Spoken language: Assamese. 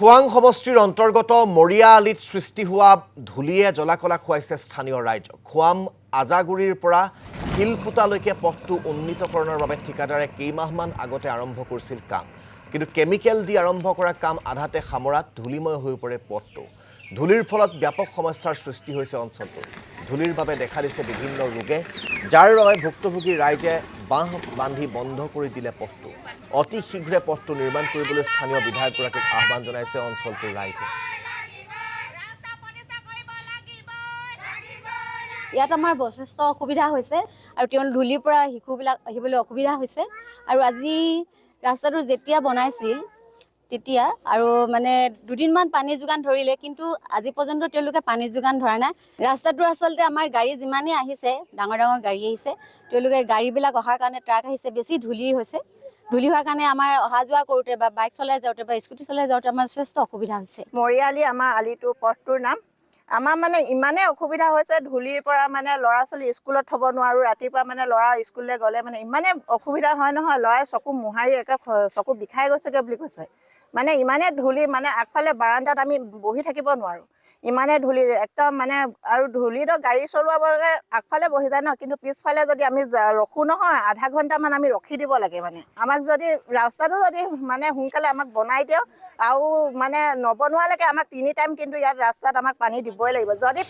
খোৱাং সমষ্টিৰ অন্তৰ্গত মৰিয়া আলিত সৃষ্টি হোৱা ধূলিয়ে জলাকলা খুৱাইছে স্থানীয় ৰাইজক। খোৱাম আজাগুৰিৰ পৰা শিলপুতালৈকে পথটো উন্নীতকৰণৰ বাবে ঠিকাদাৰে কেইমাহমান আগতে আৰম্ভ কৰিছিল কাম। কিন্তু কেমিকেল দি আৰম্ভ কৰা কাম আধাতে সামৰাত ধূলিময় হৈ পৰে পথটো। ধূলিৰ ফলত ব্যাপক সমস্যাৰ সৃষ্টি হৈছে অঞ্চলটোত। ধূলিৰ বাবে দেখা দিছে বিভিন্ন ৰোগে, যাৰ বাবে ভুক্তভোগী ৰাইজে বাঁহ বান্ধি বন্ধ কৰি দিলে পথটো। অতি শীঘ্ৰে পথটো নিৰ্মাণ কৰিবলৈ স্থানীয় বিধায়কগৰাকীক আহ্বান জনাইছে অঞ্চলটোৰ ৰাইজে। ইয়াত আমাৰ যথেষ্ট অসুবিধা হৈছে আৰু তেওঁ ধূলিৰ পৰা শিশুবিলাক আহিবলৈ অসুবিধা হৈছে। আৰু আজি ৰাস্তাটো যেতিয়া বনাইছিল তেতিয়া আৰু দুদিনমান পানী যোগান ধৰিলে, কিন্তু আজি পৰ্যন্ত তেওঁলোকে পানী যোগান ধৰা নাই। ৰাস্তাটো আচলতে আমাৰ গাড়ী যিমানেই আহিছে, ডাঙৰ ডাঙৰ গাড়ী আহিছে, তেওঁলোকে গাড়ীবিলাক অহাৰ কাৰণে ট্ৰাক আহিছে, বেছি ধূলি হৈছে। ধূলি হোৱাৰ কাৰণে আমাৰ অহা যোৱা কৰোঁতে বা বাইক চলাই যাওঁতে বা স্কুটি চলাই যাওঁতে আমাৰ যথেষ্ট অসুবিধা হৈছে। মৰিয়ালি আমাৰ আলিটো পথটোৰ নাম। আমাৰ ইমানেই অসুবিধা হৈছে ধূলিৰ পৰা ল'ৰা ছোৱালী স্কুলত থ'ব নোৱাৰোঁ। ৰাতিপুৱা ল'ৰা স্কুললৈ গ'লে ইমানেই অসুবিধা হয় নহয়, ল'ৰাই চকু মোহাৰি একে চকু বিষাই গৈছেগৈ বুলি কৈছে। ইমানেই ধূলি, আগফালে বাৰান্দাত আমি বহি থাকিব নোৱাৰোঁ, ইমানেই ধূলি একদম আৰু ধূলিতো গাড়ী চলোৱাবলৈ আগফালে বহি যায় ন, কিন্তু পিছফালে যদি আমি ৰখোঁ নহয়, আধা ঘণ্টামান আমি ৰখি দিব লাগে। আমাক যদি ৰাস্তাটো যদি সোনকালে আমাক বনাই দিয়ক, আৰু নবনোৱালৈকে আমাক 3 টাইম কিন্তু ইয়াত ৰাস্তাত আমাক পানী দিবই লাগিব। যদি